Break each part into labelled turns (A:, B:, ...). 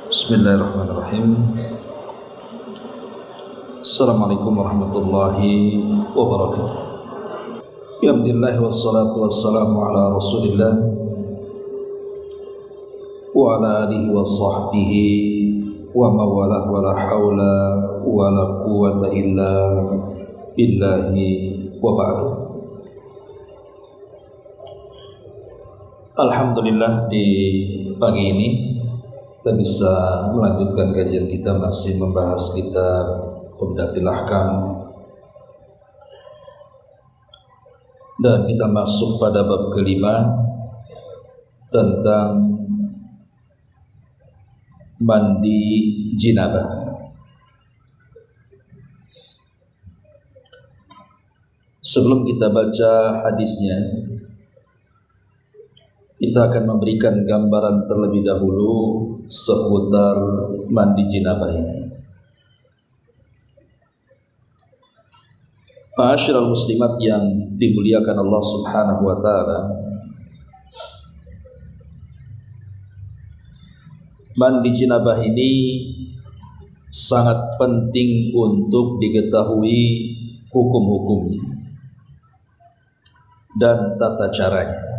A: Bismillahirrahmanirrahim. Assalamualaikum warahmatullahi wabarakatuh. Alhamdulillah wassalatu wassalamu ala Rasulillah wa ala alihi wa sahbihi wa mawalah wa la hawla wa la quwwata illa billahi wa ba'du. Alhamdulillah, di pagi ini kita bisa melanjutkan kajian kita, masih membahas kitab Umdatul Ahkam, dan kita masuk pada bab kelima tentang mandi jinabah. Sebelum kita baca hadisnya, kita akan memberikan gambaran terlebih dahulu seputar mandi jinabah ini. Ma'asyiral muslimat yang dimuliakan Allah Subhanahu wa taala, mandi jinabah ini sangat penting untuk diketahui hukum-hukumnya dan tata caranya.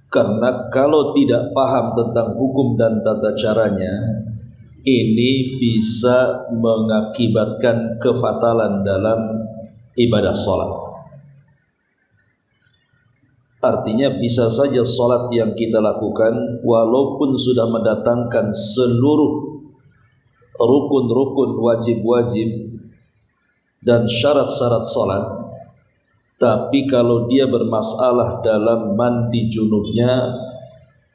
A: Karena kalau tidak paham tentang hukum dan tata caranya, ini bisa mengakibatkan kefatalan dalam ibadah sholat. Artinya bisa saja sholat yang kita lakukan, walaupun sudah mendatangkan seluruh rukun-rukun, wajib-wajib dan syarat-syarat sholat, tapi kalau dia bermasalah dalam mandi junubnya,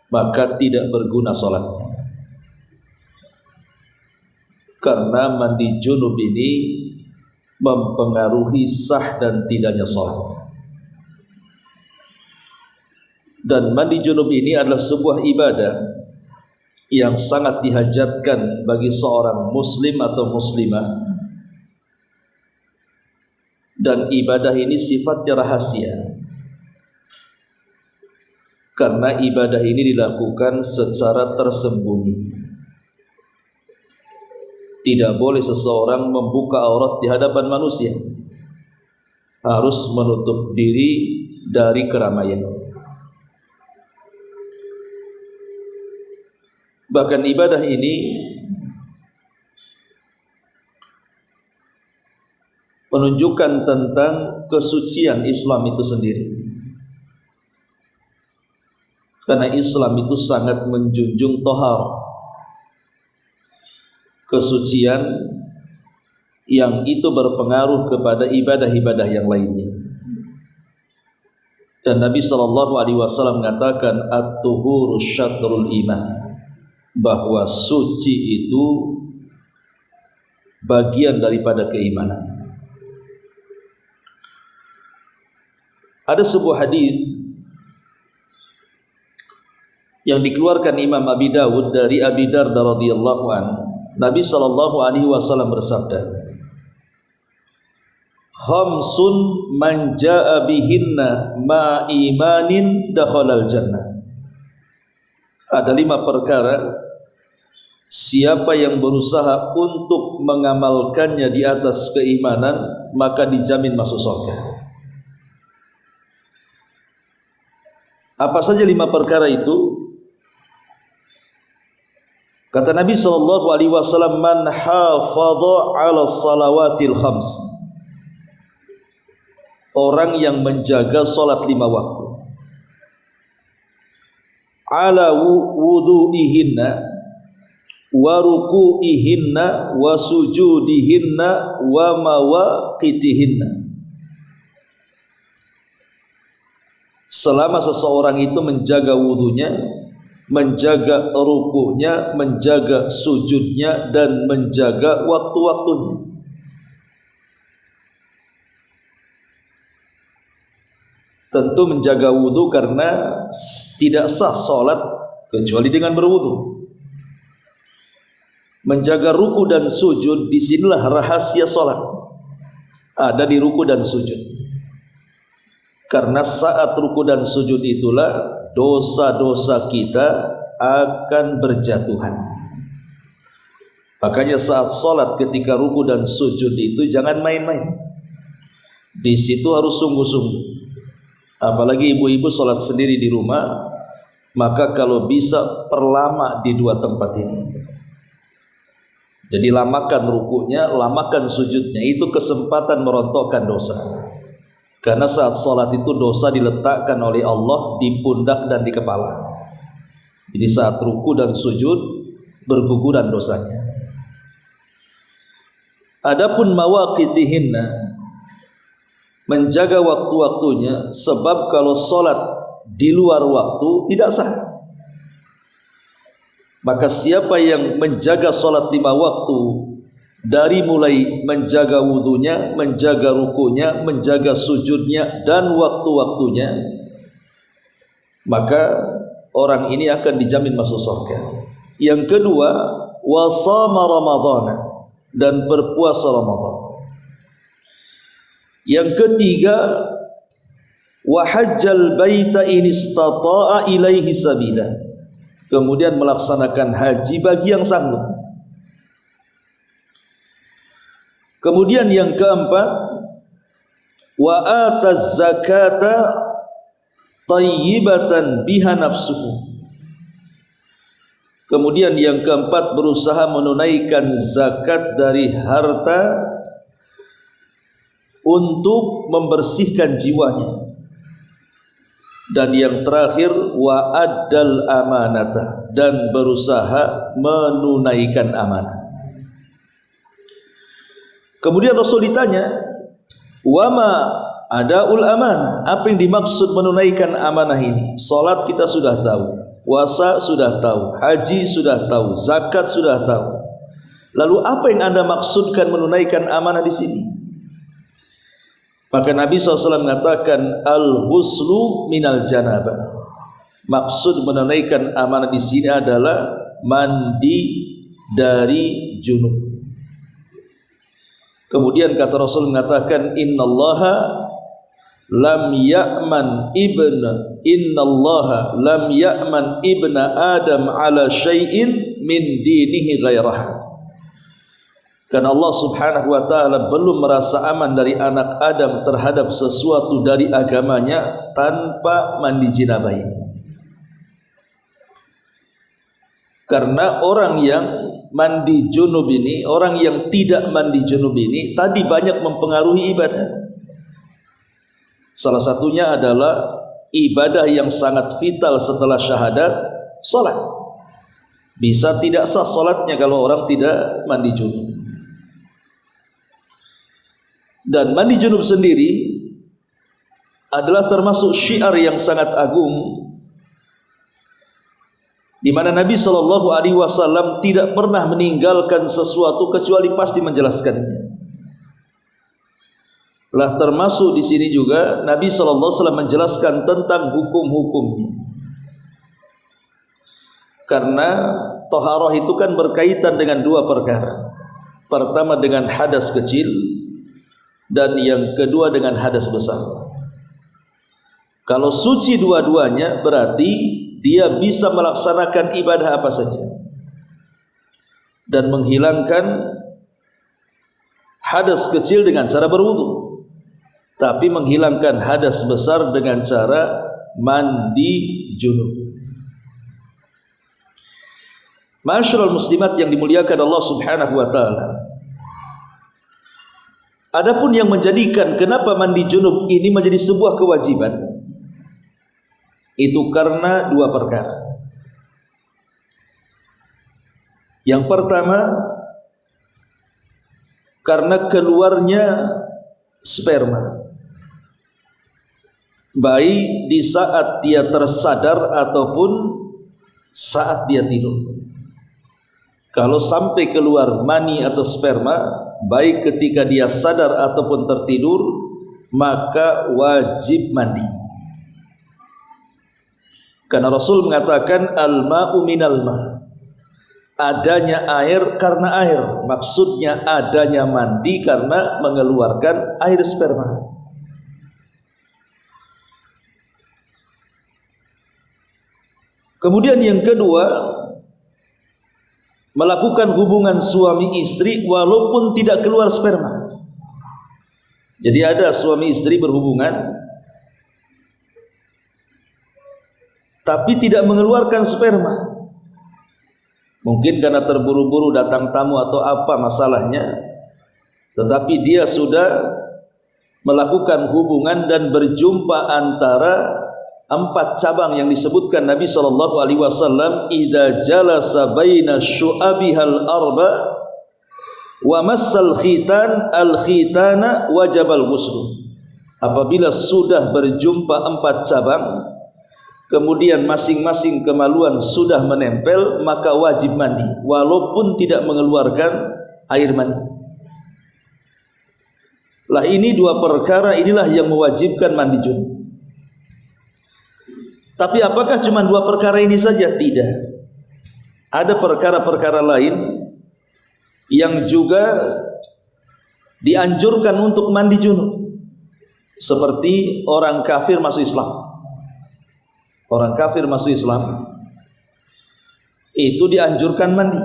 A: maka tidak berguna sholatnya. Karena mandi junub ini mempengaruhi sah dan tidaknya sholat. Dan mandi junub ini adalah sebuah ibadah yang sangat dihajatkan bagi seorang muslim atau muslimah. Dan ibadah ini sifatnya rahasia, karena ibadah ini dilakukan secara tersembunyi. Tidak boleh seseorang membuka aurat di hadapan manusia, harus menutup diri dari keramaian. Bahkan ibadah ini menunjukkan tentang kesucian Islam itu sendiri. Karena Islam itu sangat menjunjung tahar, kesucian yang itu berpengaruh kepada ibadah-ibadah yang lainnya. Dan Nabi SAW mengatakan at-tuhuru syatrul iman, bahwa suci itu bagian daripada keimanan. Ada sebuah hadis yang dikeluarkan Imam Abi Dawud dari Abi Darda radhiyallahu anhu. Nabi sallallahu alaihi wasallam bersabda, "Khamsun man jaa bihinna ma imanin dakhalal jannah." Ada 5 perkara, siapa yang berusaha untuk mengamalkannya di atas keimanan, maka dijamin masuk surga. Apa saja 5 perkara itu? Kata Nabi SAW, man hafadha ala salawatil khams, orang yang menjaga salat 5 waktu, ala wudu'ihinna wa ruku'ihinna wa sujudihinna wa mawaqitihinna. Selama seseorang itu menjaga wudunya, menjaga rukunya, menjaga sujudnya, dan menjaga waktu-waktunya. Tentu menjaga wudu karena tidak sah sholat kecuali dengan berwudu. Menjaga ruku dan sujud, disinilah rahasia sholat, ada di ruku dan sujud. Karena saat ruku dan sujud itulah dosa-dosa kita akan berjatuhan. Makanya saat sholat ketika ruku dan sujud itu jangan main-main. Di situ harus sungguh-sungguh. Apalagi ibu-ibu sholat sendiri di rumah, maka kalau bisa perlama di dua tempat ini. Jadi lamakan rukunya, lamakan sujudnya. Itu kesempatan merontokkan dosa. Karena saat sholat itu dosa diletakkan oleh Allah di pundak dan di kepala. Jadi saat ruku dan sujud berguguran dosanya. Adapun mawaqitihinna, menjaga waktu-waktunya, sebab kalau sholat di luar waktu tidak sah. Maka siapa yang menjaga sholat 5 waktu, dari mulai menjaga wudunya, menjaga rukunya, menjaga sujudnya dan waktu-waktunya, maka orang ini akan dijamin masuk surga. Yang kedua, wasama Ramadhana, dan berpuasa Ramadan. Yang ketiga, wa hajjal baita in istata'a ilaihi sabila, kemudian melaksanakan haji bagi yang sanggup. Kemudian yang keempat, wa ataz zakata tayyibatan biha nafsuhu. Kemudian yang keempat, berusaha menunaikan zakat dari harta untuk membersihkan jiwanya. Dan yang terakhir, wa addal amanata, dan berusaha menunaikan amanah. Kemudian Rasul ditanya, wa ma adaul amanah, apa yang dimaksud menunaikan amanah ini? Salat kita sudah tahu, puasa sudah tahu, haji sudah tahu, zakat sudah tahu. Lalu apa yang Anda maksudkan menunaikan amanah di sini? Maka Nabi SAW mengatakan, al-huslu minal janabah. Maksud menunaikan amanah di sini adalah mandi dari junub. Kemudian kata Rasul mengatakan, innallaha lam ya'man ibna Adam ala syai'in min dinihi ghairaha. Karena Allah Subhanahu wa ta'ala belum merasa aman dari anak Adam terhadap sesuatu dari agamanya tanpa mandi jinabah ini. Karena orang yang mandi junub ini, orang yang tidak mandi junub ini tadi banyak mempengaruhi ibadah. Salah satunya adalah ibadah yang sangat vital setelah syahadat, salat. Bisa tidak sah salatnya kalau orang tidak mandi junub. Dan mandi junub sendiri adalah termasuk syiar yang sangat agung, di mana Nabi SAW tidak pernah meninggalkan sesuatu kecuali pasti menjelaskannya. Lah termasuk di sini juga Nabi SAW menjelaskan tentang hukum-hukumnya. Karena taharah itu kan berkaitan dengan dua perkara. Pertama dengan hadas kecil, dan yang kedua dengan hadas besar. Kalau suci dua-duanya, berarti dia bisa melaksanakan ibadah apa saja dan menghilangkan hadas kecil dengan cara berwudu, tapi menghilangkan hadas besar dengan cara mandi junub. Ma'asyiral muslimat yang dimuliakan Allah Subhanahu wa ta'ala, adapun yang menjadikan kenapa mandi junub ini menjadi sebuah kewajiban, itu karena dua perkara. Yang pertama, karena keluarnya sperma, baik di saat dia tersadar ataupun saat dia tidur. Kalau sampai keluar mani atau sperma, baik ketika dia sadar ataupun tertidur, maka wajib mandi. Karena Rasul mengatakan al-ma'u minal ma', adanya air karena air, maksudnya adanya mandi karena mengeluarkan air sperma. Kemudian yang kedua, melakukan hubungan suami istri walaupun tidak keluar sperma. Jadi ada suami istri berhubungan tapi tidak mengeluarkan sperma. Mungkin karena terburu-buru datang tamu atau apa masalahnya, tetapi dia sudah melakukan hubungan dan berjumpa antara 4 cabang yang disebutkan Nabi SAW, idza jalasa baina syu'abihal arba wa massal khitan al khitana wajabal ghusl. Apabila sudah berjumpa 4 cabang, kemudian masing-masing kemaluan sudah menempel, maka wajib mandi walaupun tidak mengeluarkan air mani. Lah ini 2 perkara inilah yang mewajibkan mandi junub. Tapi apakah cuma 2 perkara ini saja? Tidak. Ada perkara-perkara lain yang juga dianjurkan untuk mandi junub. Seperti orang kafir masuk Islam. Orang kafir masuk Islam itu dianjurkan mandi.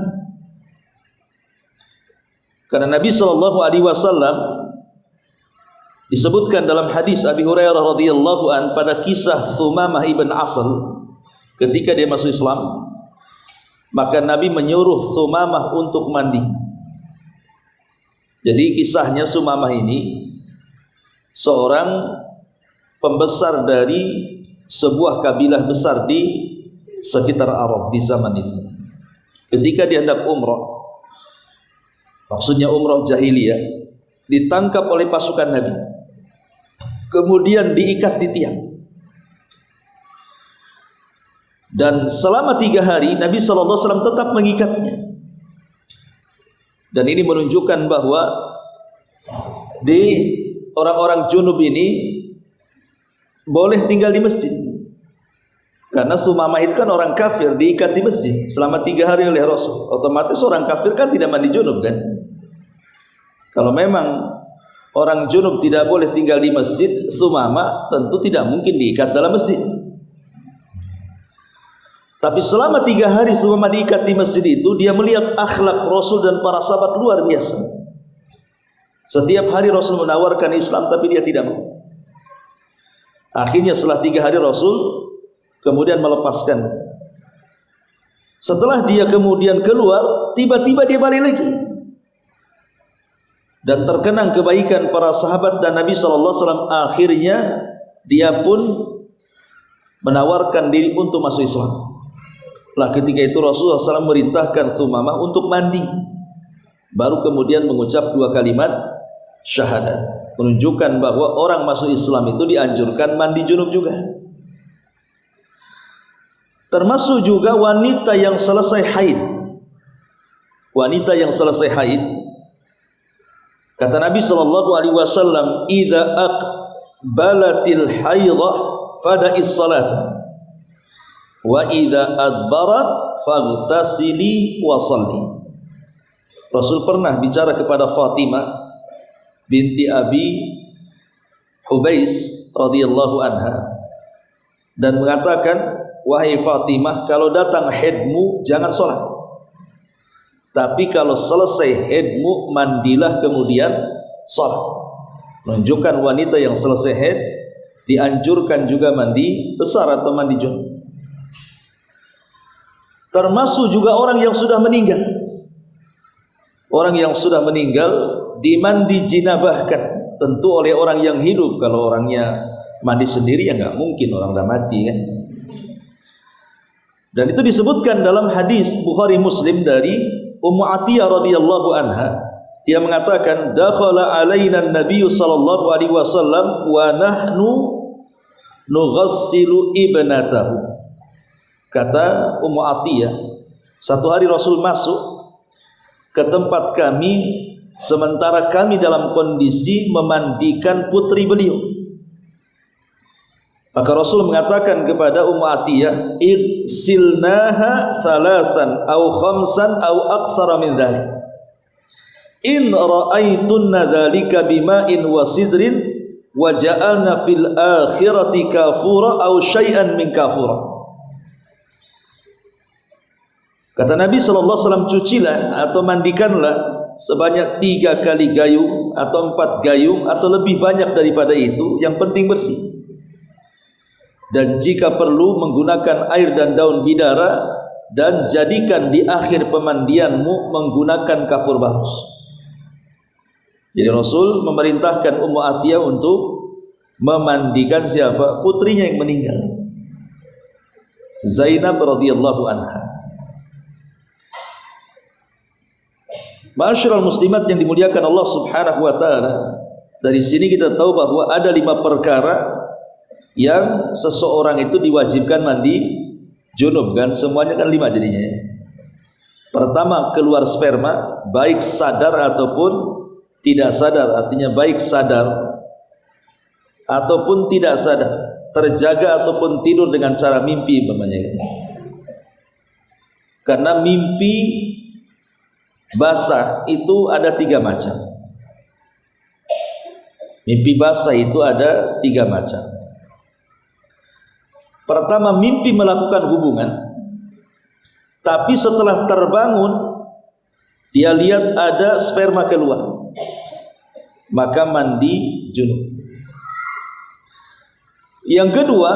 A: Karena Nabi SAW disebutkan dalam hadis Abi Hurairah radhiyallahu an pada kisah Thumamah ibn Asal ketika dia masuk Islam, maka Nabi menyuruh Thumamah untuk mandi. Jadi kisahnya Thumamah ini seorang pembesar dari sebuah kabilah besar di sekitar Arab di zaman itu. Ketika dia hendak umrah, maksudnya umrah jahiliyah, ditangkap oleh pasukan Nabi, kemudian diikat di tiang, dan selama 3 hari Nabi SAW tetap mengikatnya. Dan ini menunjukkan bahwa di orang-orang junub ini boleh tinggal di masjid, karena Thumamah itu kan orang kafir, diikat di masjid selama 3 hari oleh Rasul. Otomatis orang kafir kan tidak mandi junub kan. Kalau memang orang junub tidak boleh tinggal di masjid, Thumamah tentu tidak mungkin diikat dalam masjid. Tapi selama 3 hari Thumamah diikat di masjid itu, dia melihat akhlak Rasul dan para sahabat luar biasa. Setiap hari Rasul menawarkan Islam, tapi dia tidak mau. Akhirnya setelah 3 hari Rasul kemudian melepaskan. Setelah dia kemudian keluar, tiba-tiba dia balik lagi. Dan terkenang kebaikan para sahabat dan Nabi SAW, akhirnya dia pun menawarkan diri untuk masuk Islam. Lah ketika itu Rasulullah SAW merintahkan Thumamah untuk mandi, baru kemudian mengucap 2 kalimat syahadat, menunjukkan bahwa orang masuk Islam itu dianjurkan mandi junub juga. Termasuk juga wanita yang selesai haid. Wanita yang selesai haid, kata Nabi SAW, idza aqbalatil haidhah fada'is salata wa idza adbarat faghtasili wa salli. Rasul pernah bicara kepada Fatimah binti Abi Hubais radhiyallahu anha dan mengatakan, wahai Fatimah, kalau datang haidmu jangan sholat, tapi kalau selesai haidmu mandilah kemudian sholat. Menunjukkan wanita yang selesai haid dianjurkan juga mandi besar atau mandi junub. Termasuk juga orang yang sudah meninggal. Orang yang sudah meninggal dimandi jinabahkan, tentu oleh orang yang hidup. Kalau orangnya mandi sendiri ya nggak mungkin, orang dah mati kan. Dan itu disebutkan dalam hadis Bukhari Muslim dari Ummu Atiyah radhiyallahu anha. Dia mengatakan, dakhala alaina an-nabiy sallallahu alaihi wasallam wa nahnu nughassilu ibnatahu. Kata Ummu Atiyah, satu hari Rasul masuk ke tempat kami sementara kami dalam kondisi memandikan putri beliau. Maka Rasul mengatakan kepada Ummu Atiyah, igsilnaha thalathan aw khamsan aw aktsara min dhalik. In ra'aitunna dhalika bima'in wa sidrin wa ja'alna fil akhirati kafura aw syai'an min kafura. Kata Nabi SAW, cucilah atau mandikanlah sebanyak 3 kali gayung atau 4 gayung atau lebih banyak daripada itu, yang penting bersih. Dan jika perlu menggunakan air dan daun bidara, dan jadikan di akhir pemandianmu menggunakan kapur barus. Jadi Rasul memerintahkan Ummu Atiyah untuk memandikan siapa? Putrinya yang meninggal, Zainab radhiyallahu anha. Ma'asyiral muslimat yang dimuliakan Allah Subhanahu wa taala, dari sini kita tahu bahwa ada 5 perkara yang seseorang itu diwajibkan mandi junub, kan? Semuanya kan 5 jadinya. Pertama, keluar sperma, baik sadar ataupun tidak sadar. Artinya baik sadar ataupun tidak sadar, terjaga ataupun tidur dengan cara mimpi umpamanya. Karena mimpi basah itu ada 3 macam. Mimpi basah itu ada 3 macam. Pertama, mimpi melakukan hubungan, tapi setelah terbangun dia lihat ada sperma keluar, maka mandi junub. Yang kedua,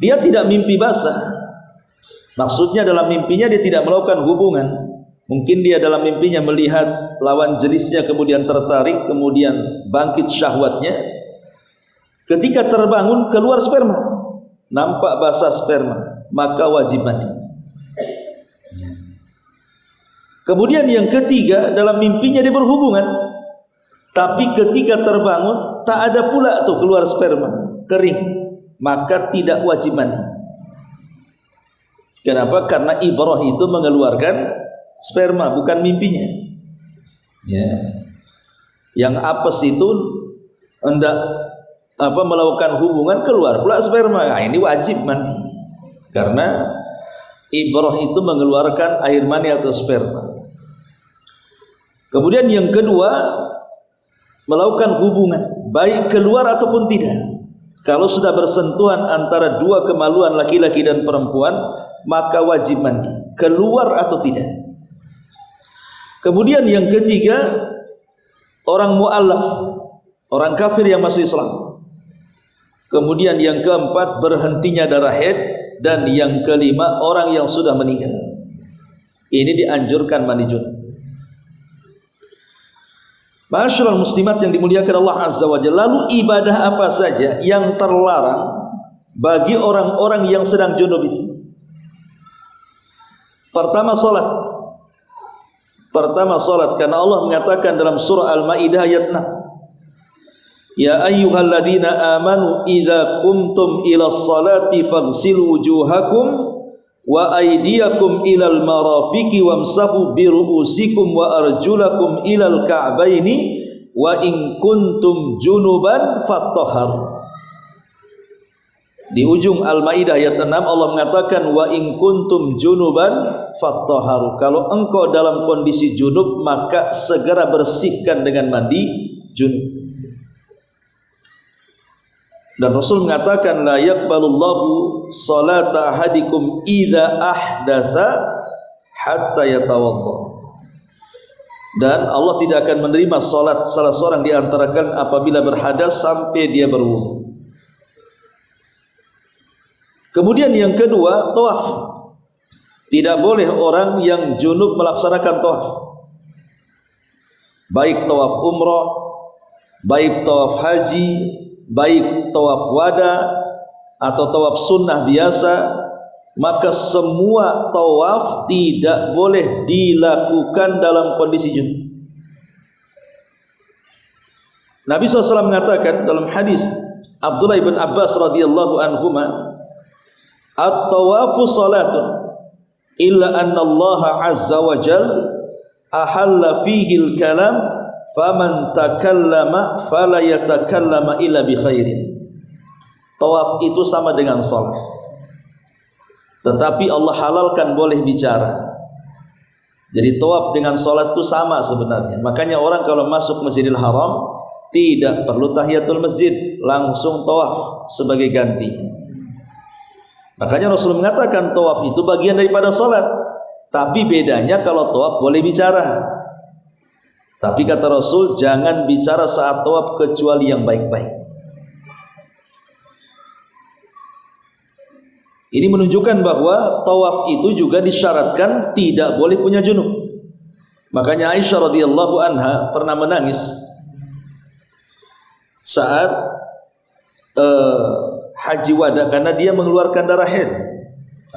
A: dia tidak mimpi basah. Maksudnya dalam mimpinya dia tidak melakukan hubungan. Mungkin dia dalam mimpinya melihat lawan jenisnya, kemudian tertarik, kemudian bangkit syahwatnya. Ketika terbangun keluar sperma, nampak basah sperma, maka wajib mandi. Kemudian yang ketiga, dalam mimpinya dia berhubungan, tapi ketika terbangun tak ada pula tuh keluar sperma, kering, maka tidak wajib mandi. Kenapa? Karena ibrah itu mengeluarkan sperma, bukan mimpinya. Ya. Yang apes itu hendak melakukan hubungan, keluar pula sperma. Nah, ini wajib mandi. Karena ibrah itu mengeluarkan air mani atau sperma. Kemudian yang kedua, melakukan hubungan, baik keluar ataupun tidak. Kalau sudah bersentuhan antara 2 kemaluan laki-laki dan perempuan, maka wajib mandi, keluar atau tidak. Kemudian yang ketiga, orang mu'allaf, orang kafir yang masuk Islam. Kemudian yang keempat, berhentinya darah haid. Dan yang kelima, orang yang sudah meninggal. Ini dianjurkan mandi junub. Ma'asyiral muslimat yang dimuliakan Allah Azza wa Jalla, lalu ibadah apa saja yang terlarang bagi orang-orang yang sedang junub itu? Pertama, salat. Pertama, salat, karena Allah mengatakan dalam surah Al-Maidah ayat 6, ya ayyuhalladzina amanu idza qumtum ilas salati faghsilu wujuhakum wa aydiyakum ilal marafiqi wamsahu bi ru'usikum wa arjulakum ilal ka'baini wa in kuntum junuban fattahharu. Di ujung Al-Maidah ayat 6 Allah mengatakan wa in kuntum junuban fattahharu. Kalau engkau dalam kondisi junub, maka segera bersihkan dengan mandi junub. Dan Rasul mengatakan la yaqbalullahu salata ahadikum idza ahdatsa hatta yatawadda. Dan Allah tidak akan menerima salat salah seorang di antara kalian apabila berhadas sampai dia berwudu. Kemudian yang kedua, tawaf. Tidak boleh orang yang junub melaksanakan tawaf. Baik tawaf umrah, baik tawaf haji, baik tawaf wada atau tawaf sunnah biasa, maka semua tawaf tidak boleh dilakukan dalam kondisi junub. Nabi SAW mengatakan dalam hadis Abdullah bin Abbas radhiyallahu anhuma, at-tawafu salatun illa anna Allah azza wa jal ahalla fihi al-kalam faman takallama fala yatakallama illa bi khairin. Tawaf itu sama dengan salat, tetapi Allah halalkan boleh bicara. Jadi tawaf dengan salat itu sama sebenarnya. Makanya orang kalau masuk Masjidil Haram tidak perlu tahiyatul masjid, langsung tawaf sebagai gantinya. Makanya Rasul mengatakan tawaf itu bagian daripada salat. Tapi bedanya kalau tawaf boleh bicara. Tapi kata Rasul, jangan bicara saat tawaf kecuali yang baik-baik. Ini menunjukkan bahwa tawaf itu juga disyaratkan tidak boleh punya junub. Makanya Aisyah radhiyallahu anha pernah menangis saat haji wada karena dia mengeluarkan darah haid.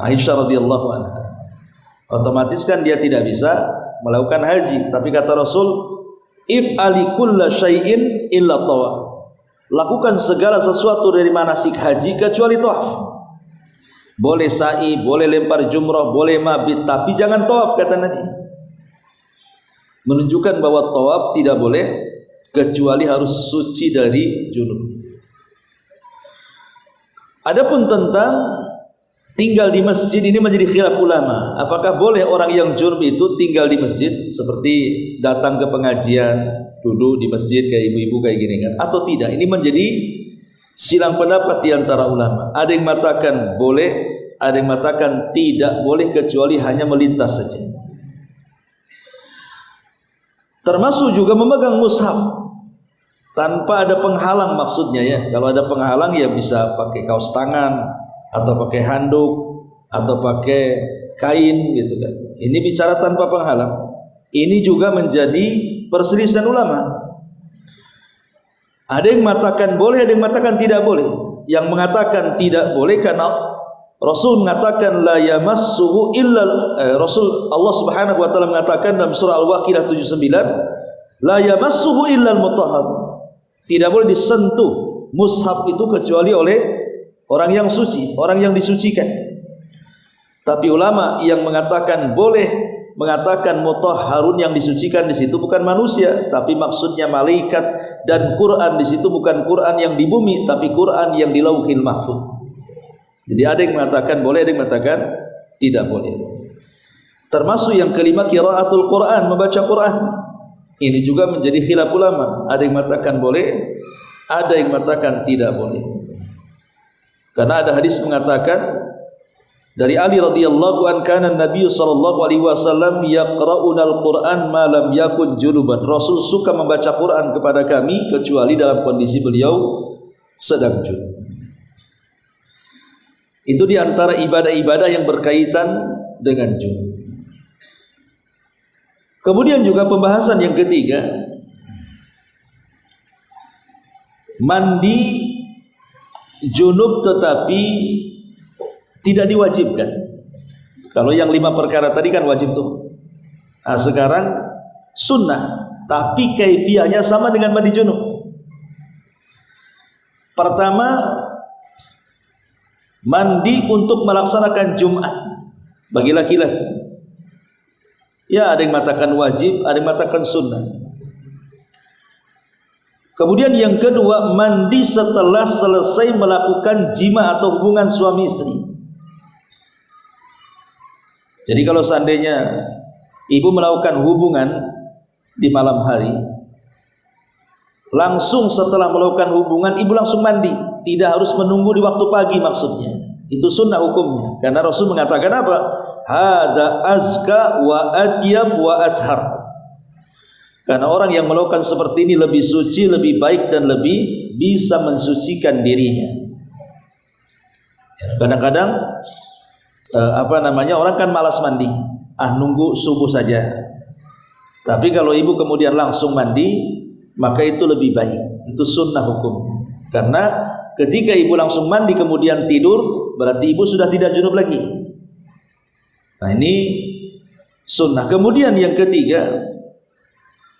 A: Aisyah radhiyallahu anha, otomatis kan dia tidak bisa melakukan haji. Tapi kata Rasul, if'ali kulla syai'in illa tawaf. Lakukan segala sesuatu dari manasik haji kecuali tawaf. Boleh sa'i, boleh lempar jumrah, boleh mabit, tapi jangan tawaf, kata Nabi. Menunjukkan bahwa tawaf tidak boleh kecuali harus suci dari junub. Adapun tentang tinggal di masjid ini menjadi khilaf ulama. Apakah boleh orang yang junub itu tinggal di masjid, seperti datang ke pengajian, duduk di masjid kayak ibu-ibu kayak gini kan, atau tidak? Ini menjadi silang pendapat di antara ulama. Ada yang mengatakan boleh, ada yang mengatakan tidak boleh kecuali hanya melintas saja. Termasuk juga memegang mushaf tanpa ada penghalang, maksudnya ya. Kalau ada penghalang ya bisa pakai kaos tangan atau pakai handuk atau pakai kain gitu kan. Ini bicara tanpa penghalang. Ini juga menjadi perselisihan ulama. Ada yang mengatakan boleh, ada yang mengatakan tidak boleh. Yang mengatakan tidak boleh karena Rasul mengatakan la yamassuhu illa Rasul Allah Subhanahu wa taala mengatakan dalam surah Al-Waqiah 79, la yamassuhu illa al-mutahhar. Tidak boleh disentuh mushaf itu kecuali oleh orang yang suci, orang yang disucikan. Tapi ulama yang mengatakan boleh mengatakan mutahharun, yang disucikan di situ bukan manusia, tapi maksudnya malaikat, dan Quran di situ bukan Quran yang di bumi, tapi Quran yang di Lauhil Mahfuz. Jadi ada yang mengatakan boleh, ada yang mengatakan tidak boleh. Termasuk yang kelima, qiraatul Quran, membaca Quran. Ini juga menjadi khilaf ulama. Ada yang mengatakan boleh, ada yang mengatakan tidak boleh. Karena ada hadis mengatakan dari Ali radhiyallahu an, kana Nabi sallallahu alaihi wasallam yaqra'una al-Qur'an ma lam yakun junuban. Rasul suka membaca Quran kepada kami kecuali dalam kondisi beliau sedang junub. Itu di antara ibadah-ibadah yang berkaitan dengan junub. Kemudian juga pembahasan yang ketiga, mandi junub tetapi tidak diwajibkan. Kalau yang 5 perkara tadi kan wajib tuh. Nah, sekarang sunnah, tapi kaifiyahnya sama dengan mandi junub. Pertama, mandi untuk melaksanakan Jumat bagi laki-laki. Ya, ada yang mengatakan wajib, ada yang mengatakan sunnah. Kemudian yang kedua, mandi setelah selesai melakukan jima atau hubungan suami istri. Jadi kalau seandainya ibu melakukan hubungan di malam hari, langsung setelah melakukan hubungan ibu langsung mandi, tidak harus menunggu di waktu pagi maksudnya. Itu sunnah hukumnya. Karena Rasul mengatakan apa? Hada azka wa atyab wa athar. Karena orang yang melakukan seperti ini lebih suci, lebih baik, dan lebih bisa mensucikan dirinya. Kadang-kadang orang kan malas mandi, nunggu subuh saja. Tapi kalau ibu kemudian langsung mandi, maka itu lebih baik. Itu sunnah hukumnya. Karena ketika ibu langsung mandi kemudian tidur, berarti ibu sudah tidak junub lagi. Nah, ini sunnah. Kemudian yang ketiga,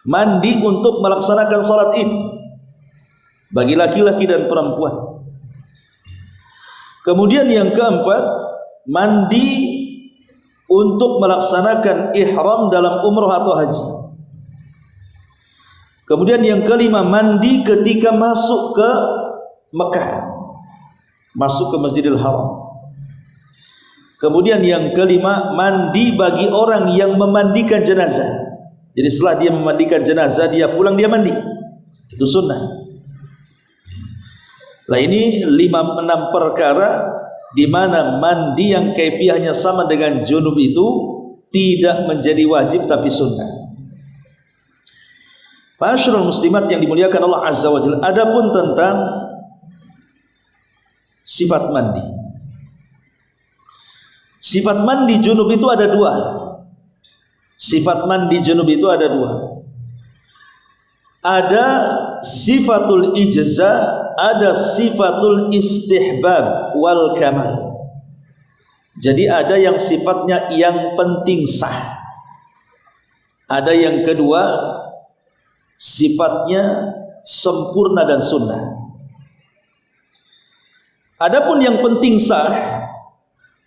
A: mandi untuk melaksanakan salat Id bagi laki-laki dan perempuan. Kemudian yang keempat, mandi untuk melaksanakan ihram dalam umrah atau haji. Kemudian yang kelima, mandi ketika masuk ke Mekah, masuk ke Masjidil Haram. Kemudian yang kelima, mandi bagi orang yang memandikan jenazah. Jadi setelah dia memandikan jenazah, dia pulang, dia mandi. Itu sunnah. Nah, ini 5-6 perkara di mana mandi yang kaifiahnya sama dengan junub itu tidak menjadi wajib tapi sunnah. Ma'asyiral muslimat yang dimuliakan Allah Azza wa Jalla, adapun tentang sifat mandi. Sifat mandi junub itu ada dua. Sifat mandi junub itu ada dua. Ada sifatul ijza, ada sifatul istihbab wal kamal. Jadi ada yang sifatnya yang penting sah. Ada yang kedua sifatnya sempurna dan sunnah. Adapun yang penting sah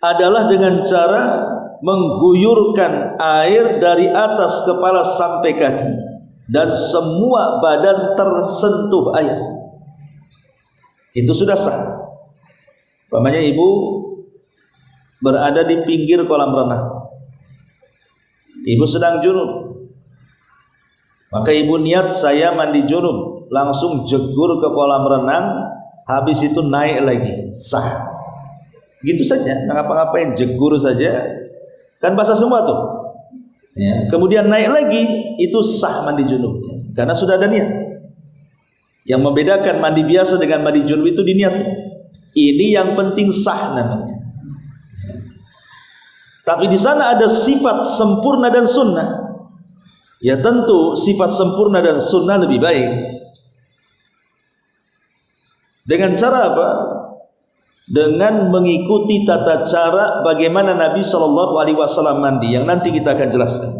A: adalah dengan cara mengguyurkan air dari atas kepala sampai kaki dan semua badan tersentuh air. Itu sudah sah. Umpamanya ibu berada di pinggir kolam renang, ibu sedang junub, maka ibu niat saya mandi junub, langsung jegur ke kolam renang, habis itu naik lagi, sah. Gitu saja, nggak ngapa-ngapain, jegur saja, kan basah semua tuh. Ya, kemudian naik lagi, itu sah mandi junubnya, karena sudah ada niat. Yang membedakan mandi biasa dengan mandi junub itu diniat. Ini yang penting sah namanya. Tapi di sana ada sifat sempurna dan sunnah. Ya tentu sifat sempurna dan sunnah lebih baik. Dengan cara apa? Dengan mengikuti tata cara bagaimana Nabi SAW mandi, yang nanti kita akan jelaskan.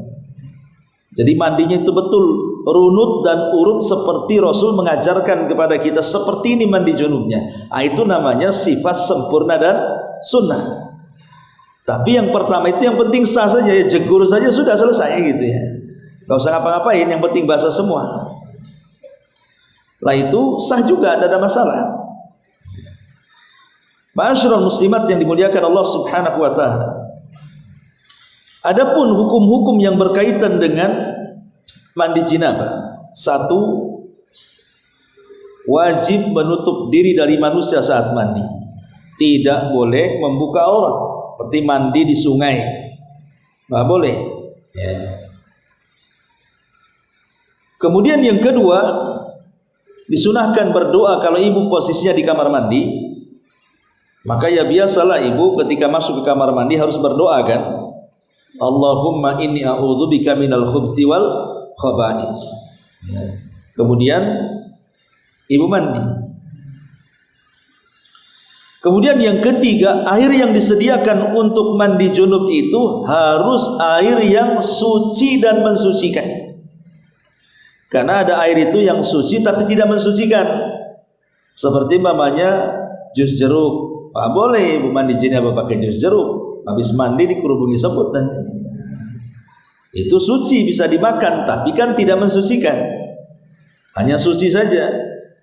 A: Jadi mandinya itu betul runut dan urut seperti Rasul mengajarkan kepada kita, seperti ini mandi junubnya. Itu namanya sifat sempurna dan sunnah. Tapi yang pertama itu yang penting sah saja, ya jegur saja sudah selesai gitu ya. Gak usah ngapa-ngapain, yang penting basah semua. Lah itu sah juga, tidak ada masalah. Ma'asyiral muslimat yang dimuliakan Allah Subhanahu wa taala. Adapun hukum-hukum yang berkaitan dengan mandi janabah. Satu, wajib menutup diri dari manusia saat mandi. Tidak boleh membuka aurat, seperti mandi di sungai. Enggak boleh. Ya. Kemudian yang kedua, disunahkan berdoa kalau ibu posisinya di kamar mandi. Maka ya biasalah ibu ketika masuk ke kamar mandi harus berdoa kan, Allahumma inni a'udzubika minal khubthi wal khaba'is. Ya. Kemudian ibu mandi. Kemudian yang ketiga, air yang disediakan untuk mandi junub itu harus air yang suci dan mensucikan. Karena ada air itu yang suci tapi tidak mensucikan. Seperti mamanya jus jeruk. Pak boleh ibu mandi janabah pakai jus jeruk, habis mandi dikerubungi semut nanti. Itu suci, bisa dimakan, tapi kan tidak mensucikan. Hanya suci saja.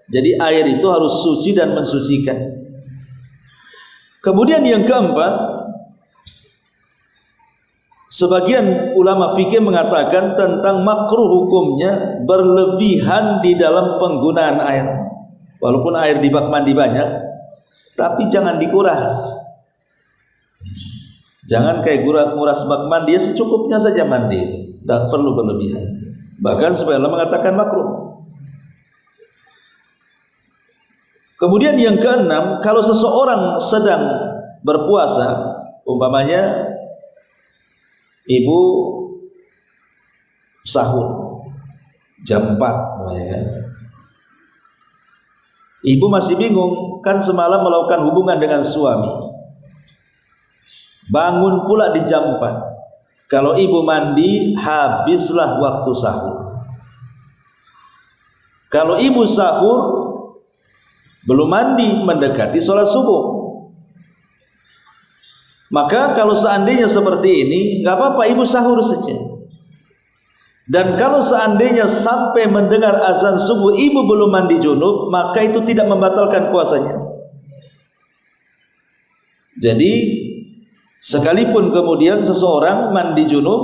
A: Jadi air itu harus suci dan mensucikan. Kemudian yang keempat, sebagian ulama fikih mengatakan tentang makruh hukumnya berlebihan di dalam penggunaan air. Walaupun air di bak mandi banyak, tapi jangan dikuras. Jangan kayak nguras bak mandi, ya secukupnya saja mandi, tidak perlu berlebihan. Bahkan sebagian ulama mengatakan makruh. Kemudian yang keenam, kalau seseorang sedang berpuasa, umpamanya ibu sahur jam 4 kan. Ibu masih bingung, kan semalam melakukan hubungan dengan suami, bangun pula di jam 4. Kalau ibu mandi, habislah waktu sahur. Kalau ibu sahur belum mandi, mendekati sholat subuh, maka kalau seandainya seperti ini, nggak apa-apa ibu sahur saja. Dan kalau seandainya sampai mendengar azan subuh ibu belum mandi junub, maka itu tidak membatalkan puasanya. Jadi sekalipun kemudian seseorang mandi junub,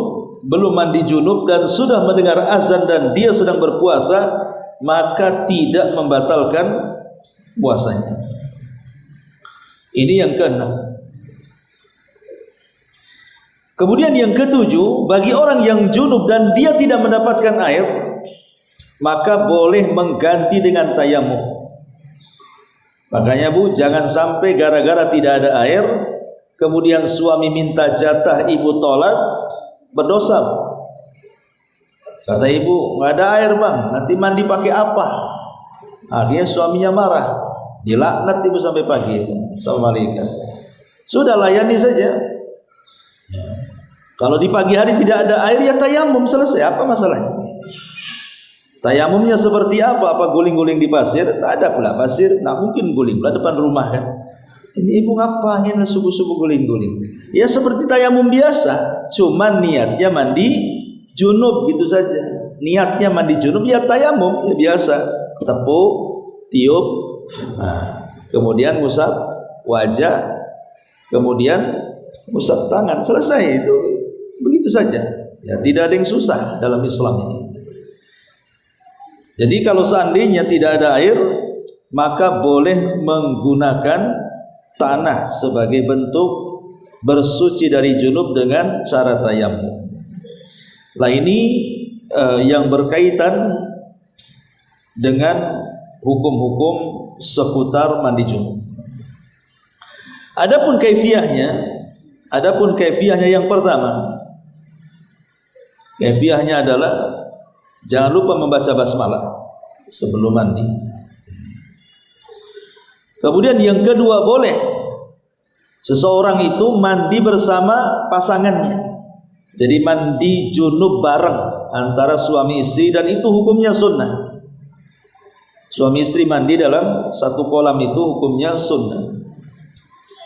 A: belum mandi junub dan sudah mendengar azan dan dia sedang berpuasa, maka tidak membatalkan puasanya. Ini yang keenam. Kemudian yang ketujuh, bagi orang yang junub dan dia tidak mendapatkan air, maka boleh mengganti dengan tayamum. Makanya Bu, jangan sampai gara-gara tidak ada air, kemudian suami minta jatah, ibu tolak, berdosa. Kata ibu, nggak ada air bang, nanti mandi pakai apa? Akhirnya suaminya marah, dilaknat ibu sampai pagi itu sama malaikat. Sudah layani saja. Kalau di pagi hari tidak ada air, ya tayamum, selesai. Apa masalahnya? Tayamumnya seperti apa? Apa guling-guling di pasir? Tak ada pula pasir, nak mungkin guling pula depan rumah kan. Ini ibu ngapain subuh-subuh guling-guling? Ya seperti tayamum biasa, cuman niatnya mandi junub gitu saja. Niatnya mandi junub, ya tayamum ya biasa. Tepuk, tiup, nah, kemudian ngusap wajah, kemudian ngusap tangan, selesai itu. Begitu saja. Ya, tidak ada yang susah dalam Islam ini. Jadi kalau seandainya tidak ada air, maka boleh menggunakan tanah sebagai bentuk bersuci dari junub dengan cara tayamum. Nah ini yang berkaitan dengan hukum-hukum seputar mandi junub. Adapun kaifiahnya yang pertama, kaifiahnya adalah jangan lupa membaca basmalah sebelum mandi. Kemudian yang kedua, boleh seseorang itu mandi bersama pasangannya. Jadi mandi junub bareng antara suami istri, dan itu hukumnya sunnah. Suami istri mandi dalam satu kolam itu hukumnya sunnah.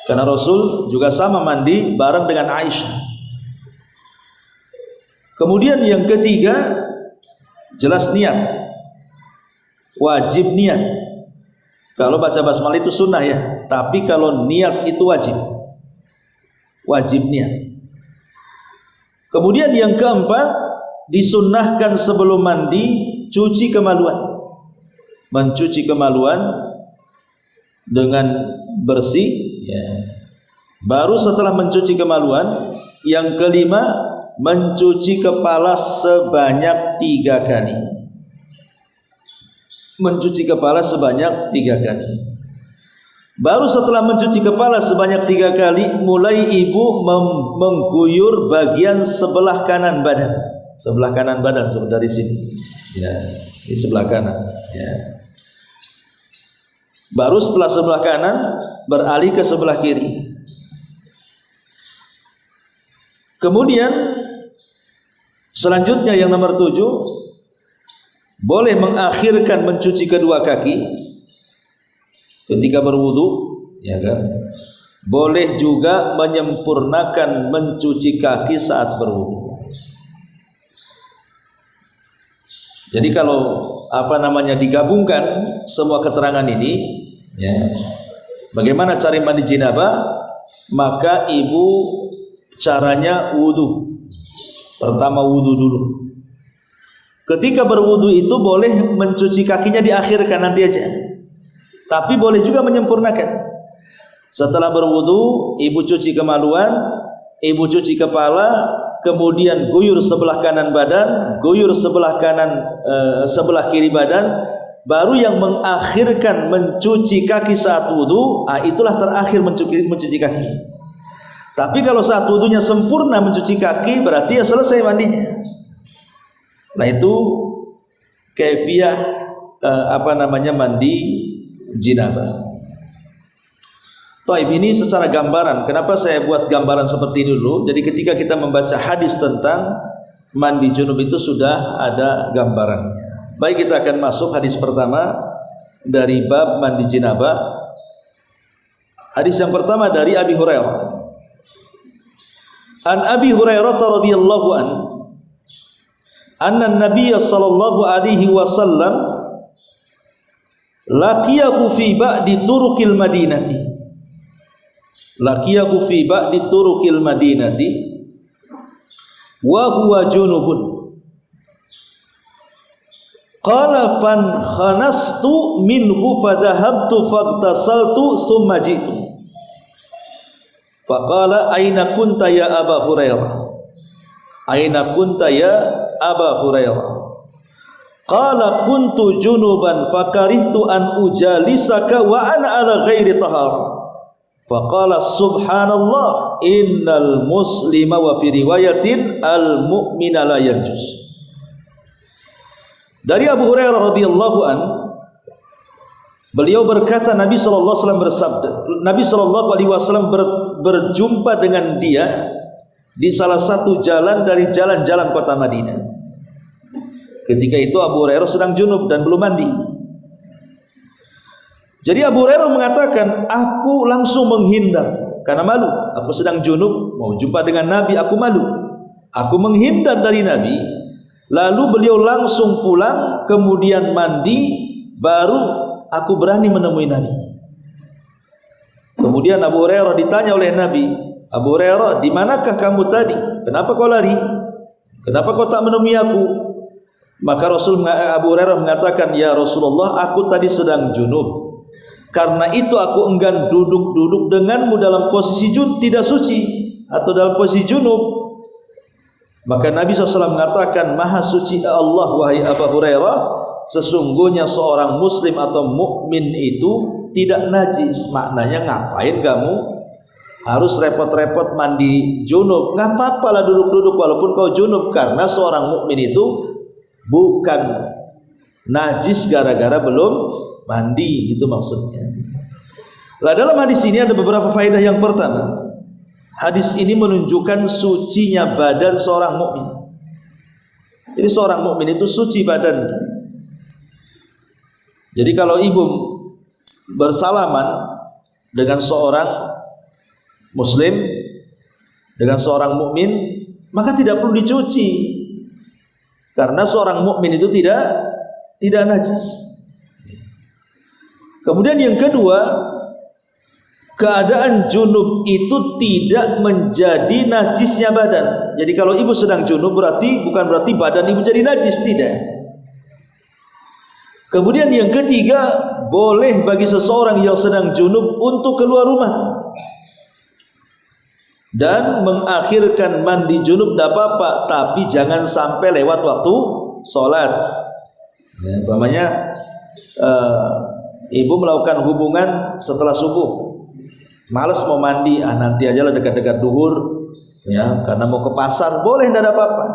A: Karena Rasul juga sama mandi bareng dengan Aisyah. Kemudian yang ketiga, jelas niat, wajib niat. Kalau baca basmalah itu sunnah ya, tapi kalau niat itu wajib niat. Kemudian yang keempat, disunnahkan sebelum mandi cuci kemaluan, mencuci kemaluan dengan bersih ya. Baru setelah mencuci kemaluan, yang kelima, mencuci kepala sebanyak 3 kali. Mencuci kepala sebanyak 3 kali. Baru setelah mencuci kepala sebanyak 3 kali, mulai ibu mengguyur bagian sebelah kanan badan. Sebelah kanan badan dari sini. Ya, di sebelah kanan. Ya. Baru setelah sebelah kanan beralih ke sebelah kiri. Kemudian selanjutnya yang nomor 7, boleh mengakhirkan mencuci kedua kaki ketika berwudu, ya kan? Boleh juga menyempurnakan mencuci kaki saat berwudu. Jadi kalau digabungkan semua keterangan ini, ya, bagaimana cara mandi janabah, maka ibu caranya wudu. Pertama wudu dulu. Ketika berwudu itu boleh mencuci kakinya diakhirkan nanti aja. Tapi boleh juga menyempurnakan. Setelah berwudu, ibu cuci kemaluan, ibu cuci kepala, kemudian guyur sebelah kanan badan, guyur sebelah kanan sebelah kiri badan, baru yang mengakhirkan mencuci kaki saat wudu, itulah terakhir mencuci kaki. Tapi kalau saat wudunya sempurna mencuci kaki, berarti ya selesai mandinya. Nah itu kaifiah mandi janabah. Taib, ini secara gambaran. Kenapa saya buat gambaran seperti ini dulu? Jadi ketika kita membaca hadis tentang mandi junub itu sudah ada gambarannya. Baik, kita akan masuk hadis pertama dari bab mandi janabah. Hadis yang pertama dari Abi Hurairah. An Abi Hurairah radhiyallahu an anna an-nabiy sallallahu alaihi wasallam laqiyahu fi ba'di turuqil madinati. Laqiyahu fi ba'di turuqil madinati wa huwa junubun. Qala fan khanastu minhu fa dhahabtu faghtasaltu thumma ji'tu. Faqala aina kunta ya Aba Hurairah? Aina kunta ya Aba Hurairah? Qala kuntu junuban fakarihtu an ujalisaka wa ana ala ghairi tahara. Faqala subhanallah innal muslima wa fi riwayatin al mu'mina la yanjus. Dari Abu Hurairah radhiyallahu an, beliau berkata Nabi sallallahu alaihi wasallam bersabda, Nabi sallallahu alaihi wasallam berjumpa dengan dia di salah satu jalan dari jalan-jalan kota Madinah. Ketika itu Abu Hurairah sedang junub dan belum mandi. Jadi Abu Hurairah mengatakan, aku langsung menghindar karena malu. Aku sedang junub, mau jumpa dengan Nabi, aku malu. Aku menghindar dari Nabi. Lalu beliau langsung pulang, kemudian mandi, baru aku berani menemui Nabi. Kemudian Abu Hurairah ditanya oleh Nabi, Abu Hurairah, di manakah kamu tadi? Kenapa kau lari? Kenapa kau tak menemui aku? Maka Abu Hurairah mengatakan, ya Rasulullah, aku tadi sedang junub. Karena itu aku enggan duduk-duduk denganmu dalam posisi tidak suci atau dalam posisi junub. Maka Nabi SAW mengatakan, maha suci Allah wahai Abu Hurairah, sesungguhnya seorang muslim atau mukmin itu tidak najis. Maknanya ngapain kamu harus repot-repot mandi junub? Nggak apa-apa lah duduk-duduk walaupun kau junub, karena seorang mukmin itu bukan najis gara-gara belum mandi, itu maksudnya. Lah dalam hadis ini ada beberapa faedah. Yang pertama, hadis ini menunjukkan sucinya badan seorang mukmin. Jadi seorang mukmin itu suci badannya. Jadi kalau ibu bersalaman dengan seorang muslim, dengan seorang mukmin, maka tidak perlu dicuci. Karena seorang mukmin itu tidak najis. Kemudian yang kedua, keadaan junub itu tidak menjadi najisnya badan. Jadi kalau ibu sedang junub bukan berarti badan ibu jadi najis, tidak. Kemudian yang ketiga, boleh bagi seseorang yang sedang junub untuk keluar rumah dan mengakhirkan mandi junub, tidak apa-apa, tapi jangan sampai lewat waktu sholat. Ya, umpamanya ibu melakukan hubungan setelah subuh, malas mau mandi, nanti aja lah dekat-dekat duhur, ya, karena mau ke pasar, boleh, tidak ada apa-apa,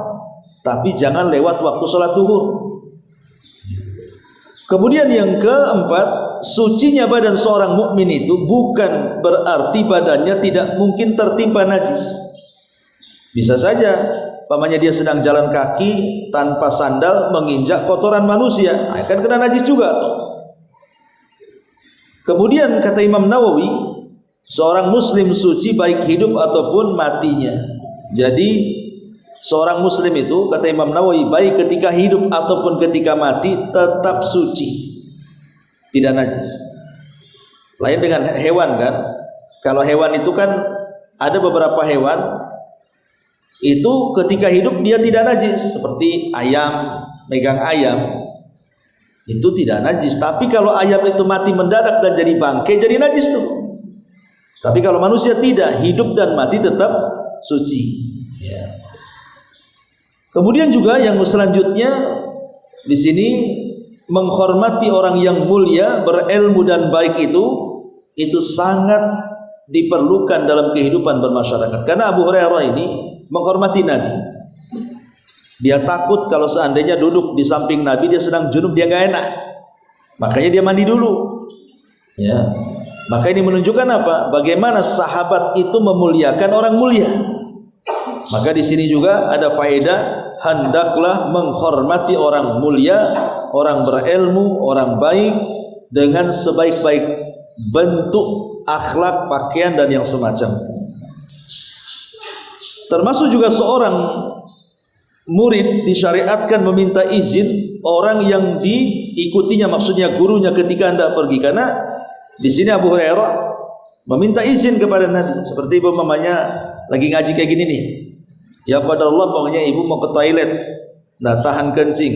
A: tapi jangan lewat waktu sholat duhur. Kemudian yang keempat, sucinya badan seorang mukmin itu bukan berarti badannya tidak mungkin tertimpa najis. Bisa saja, umpamanya dia sedang jalan kaki tanpa sandal menginjak kotoran manusia, akan kena najis juga tuh. Kemudian kata Imam Nawawi, seorang muslim suci baik hidup ataupun matinya. Jadi seorang muslim itu, kata Imam Nawawi, baik ketika hidup ataupun ketika mati tetap suci, tidak najis. Lain dengan hewan kan. Kalau hewan itu kan ada beberapa hewan itu ketika hidup dia tidak najis, seperti ayam, megang ayam itu tidak najis. Tapi kalau ayam itu mati mendadak dan jadi bangkai, jadi najis tuh. Tapi kalau manusia tidak, hidup dan mati tetap suci, ya. Kemudian juga yang selanjutnya di sini, menghormati orang yang mulia, berilmu dan baik itu sangat diperlukan dalam kehidupan bermasyarakat. Karena Abu Hurairah ini menghormati Nabi. Dia takut kalau seandainya duduk di samping Nabi, dia sedang junub, dia nggak enak. Makanya dia mandi dulu. Ya. Maka ini menunjukkan apa? Bagaimana sahabat itu memuliakan orang mulia. Maka di sini juga ada faedah, hendaklah menghormati orang mulia, orang berilmu, orang baik dengan sebaik-baik bentuk akhlak, pakaian dan yang semacamnya. Termasuk juga seorang murid disyariatkan meminta izin orang yang diikutinya, maksudnya gurunya, ketika hendak pergi. Karena di sini Abu Hurairah meminta izin kepada Nabi, seperti umpamanya lagi ngaji kayak gini nih. Ya pada Allah, pokoknya ibu mau ke toilet, nah tahan kencing,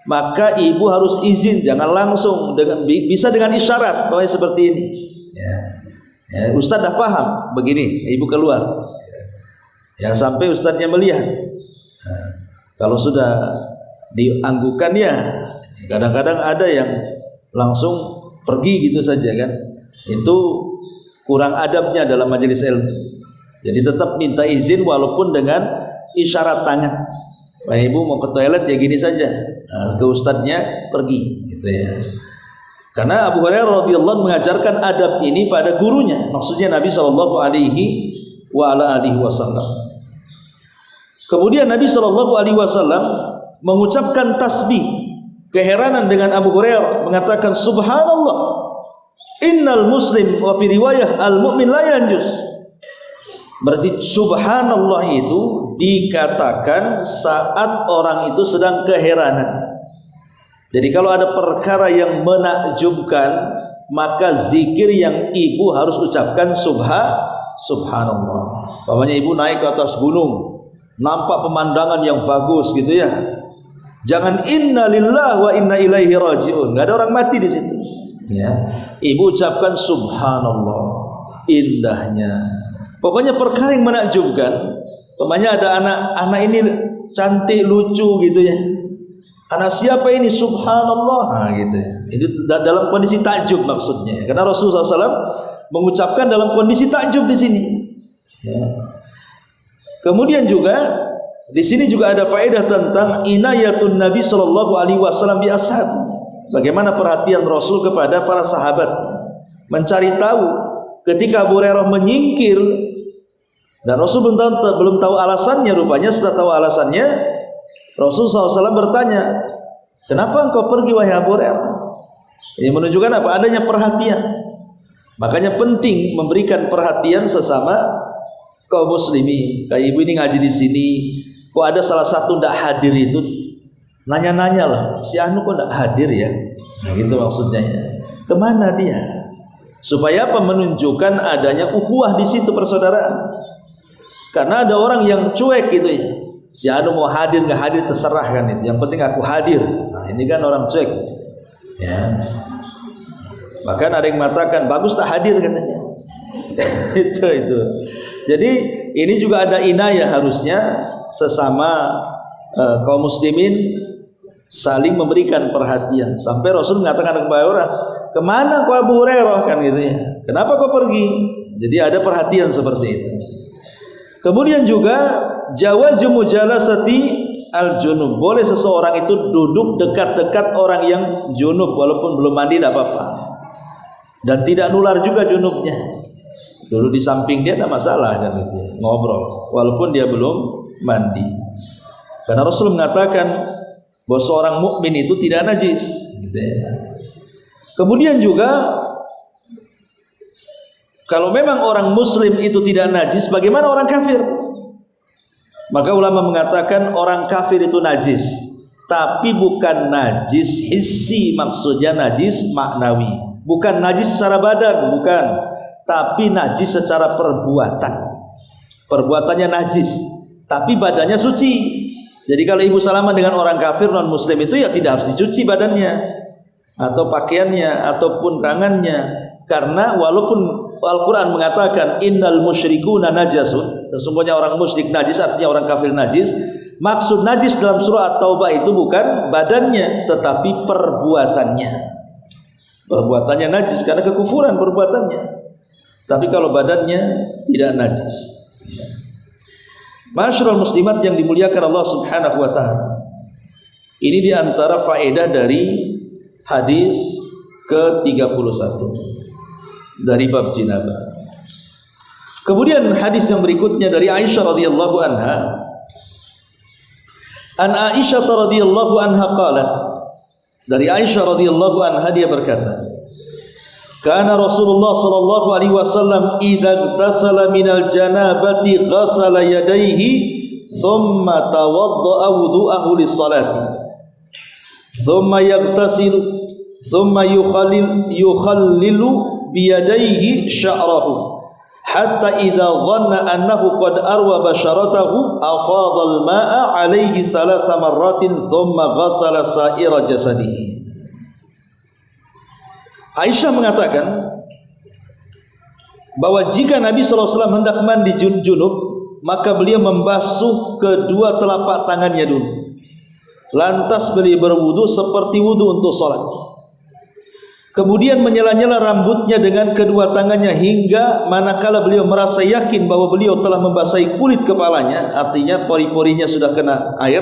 A: maka ibu harus izin, jangan langsung, bisa dengan isyarat, pokoknya seperti ini. Ya. Ya, ustaz dah paham begini, ibu keluar. Yang sampai ustaznya melihat. Nah, kalau sudah dianggukan ya, kadang-kadang ada yang langsung pergi gitu saja kan. Itu kurang adabnya dalam majelis ilmu. Jadi tetap minta izin walaupun dengan isyarat tangan. Wah, ibu mau ke toilet ya gini saja. Nah, ke ustadznya pergi gitu ya. Karena Abu Hurairah radhiyallahu mengajarkan adab ini pada gurunya, maksudnya Nabi sallallahu alaihi wasallam. Kemudian Nabi sallallahu alaihi wasallam mengucapkan tasbih keheranan dengan Abu Hurairah, mengatakan subhanallah innal muslim wa fi riwayah al mu'min la yanjus. Berarti subhanallah itu dikatakan saat orang itu sedang keheranan. Jadi kalau ada perkara yang menakjubkan, maka zikir yang ibu harus ucapkan subhanallah. Umpamanya ibu naik ke atas gunung, nampak pemandangan yang bagus gitu ya. Jangan inna lillahi wa inna ilaihi rajiun. Enggak ada orang mati di situ. Ya. Ibu ucapkan subhanallah, indahnya. Pokoknya perkara yang menakjubkan. Umpamanya ada anak ini cantik, lucu gitu ya. Anak siapa ini? Subhanallah. Nah, gitu ya. Itu dalam kondisi takjub maksudnya. Karena Rasulullah SAW mengucapkan dalam kondisi takjub di sini. Ya. Kemudian juga di sini juga ada faedah tentang inayatun Nabi Shallallahu Alaihi Wasallam bi ashab. Bagaimana perhatian Rasul kepada para sahabat, mencari tahu ketika Abu Hurairah menyingkir dan Rasul belum tahu alasannya. Rupanya setelah tahu alasannya, Rasul SAW bertanya, kenapa engkau pergi wahai Abu Hurairah? Ini menunjukkan apa? Adanya perhatian. Makanya penting memberikan perhatian sesama kaum muslimin. Kayak ibu ini ngaji di sini, kok ada salah satu tidak hadir itu, nanya-nanya lah, si Anu kok tidak hadir ya? Nah, gitu maksudnya ya. Kemana dia? Supaya apa? Menunjukkan adanya ukhuwah di situ, persaudaraan. Karena ada orang yang cuek gitu ya. Si Anu mau hadir nggak hadir terserah kan itu. Yang penting aku hadir. Nah, ini kan orang cuek. Ya. Bahkan ada yang mengatakan bagus tak hadir katanya. itu. Jadi ini juga ada inayah harusnya sesama kaum muslimin saling memberikan perhatian. Sampai Rasul mengatakan kepada orang, kemana kau Abu Hurairah kan gitu ya? Kenapa kau pergi? Jadi ada perhatian seperti itu. Kemudian juga jawazu mujalasati al-junub. Boleh seseorang itu duduk dekat-dekat orang yang junub walaupun belum mandi, tidak apa-apa. Dan tidak nular juga junubnya. Dulu di samping dia tidak masalah kan gitu ya. Ngobrol walaupun dia belum mandi. Karena Rasul mengatakan bahwa seorang mukmin itu tidak najis gitu ya. Kemudian juga kalau memang orang muslim itu tidak najis, bagaimana orang kafir? Maka ulama mengatakan orang kafir itu najis, tapi bukan najis hissi, maksudnya najis maknawi. Bukan najis secara badan, bukan, tapi najis secara perbuatan. Perbuatannya najis, tapi badannya suci. Jadi kalau ibu salaman dengan orang kafir non muslim itu ya tidak harus dicuci badannya atau pakaiannya ataupun tangannya. Karena walaupun Al-Quran mengatakan innal musyrikuna najasun, sesungguhnya orang musyrik najis, artinya orang kafir najis. Maksud najis dalam surah At-Taubah itu bukan badannya, tetapi perbuatannya. Perbuatannya najis karena kekufuran perbuatannya. Tapi kalau badannya tidak najis. Masyarul muslimat yang dimuliakan Allah Subhanahu wa taala. Ini diantara faedah dari hadis ke-31 dari bab jinabah. Kemudian hadis yang berikutnya dari Aisyah radhiyallahu anha. An Aisyah radhiyallahu anha qalat. Dari Aisyah radhiyallahu anha dia berkata, kana Rasulullah sallallahu alaihi wasallam idza igtasala minal janabati ghasala yadayhi thumma tawaddaa wudu'ahu lis-salati thumma yaghtasilu thumma yukhallilu biyadaihi sya'rahu hatta idza dhanna annahu qad arwa basharatahu afadha al-ma'a 'alayhi 3 marratin thumma ghassala sa'ira jasadihi. Aisyah mengatakan bahwa jika Nabi SAW hendak mandi junub, maka beliau membasuh kedua telapak tangannya dulu. Lantas beliau berwudu seperti wudu untuk sholat. Kemudian menyela-nyela rambutnya dengan kedua tangannya hingga manakala beliau merasa yakin bahwa beliau telah membasahi kulit kepalanya, artinya pori-porinya sudah kena air,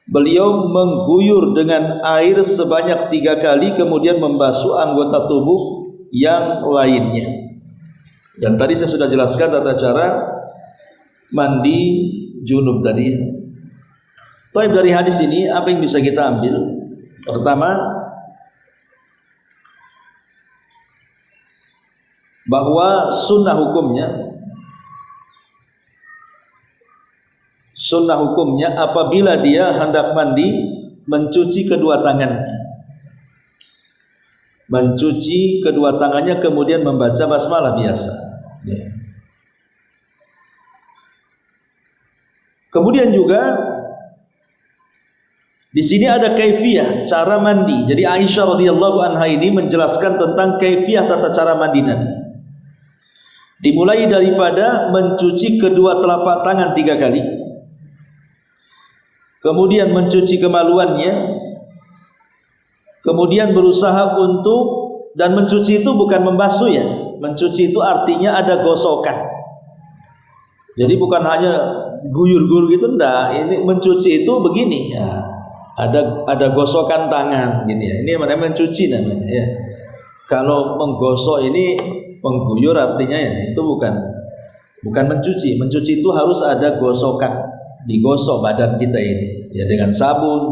A: beliau mengguyur dengan air sebanyak 3 kali, kemudian membasuh anggota tubuh yang lainnya. Dan tadi saya sudah jelaskan tata cara mandi junub tadi. Taib, dari hadis ini apa yang bisa kita ambil? Pertama, bahwa sunnah hukumnya apabila dia hendak mandi mencuci kedua tangannya kemudian membaca basmalah biasa. Kemudian juga di sini ada kaifiyah cara mandi. Jadi Aisyah radhiyallahu anha ini menjelaskan tentang kaifiyah tata cara mandi Nabi. Dimulai daripada mencuci kedua telapak tangan 3 kali, kemudian mencuci kemaluannya, kemudian berusaha untuk, dan mencuci itu bukan membasuh ya, mencuci itu artinya ada gosokan. Jadi bukan hanya guyur-guyur gitu, enggak. Ini mencuci itu begini ya, ada gosokan tangan gini ya. Ini namanya mencuci namanya ya. Kalau menggosok ini mengguyur artinya ya itu bukan mencuci. Mencuci itu harus ada gosokan, digosok badan kita ini ya dengan sabun.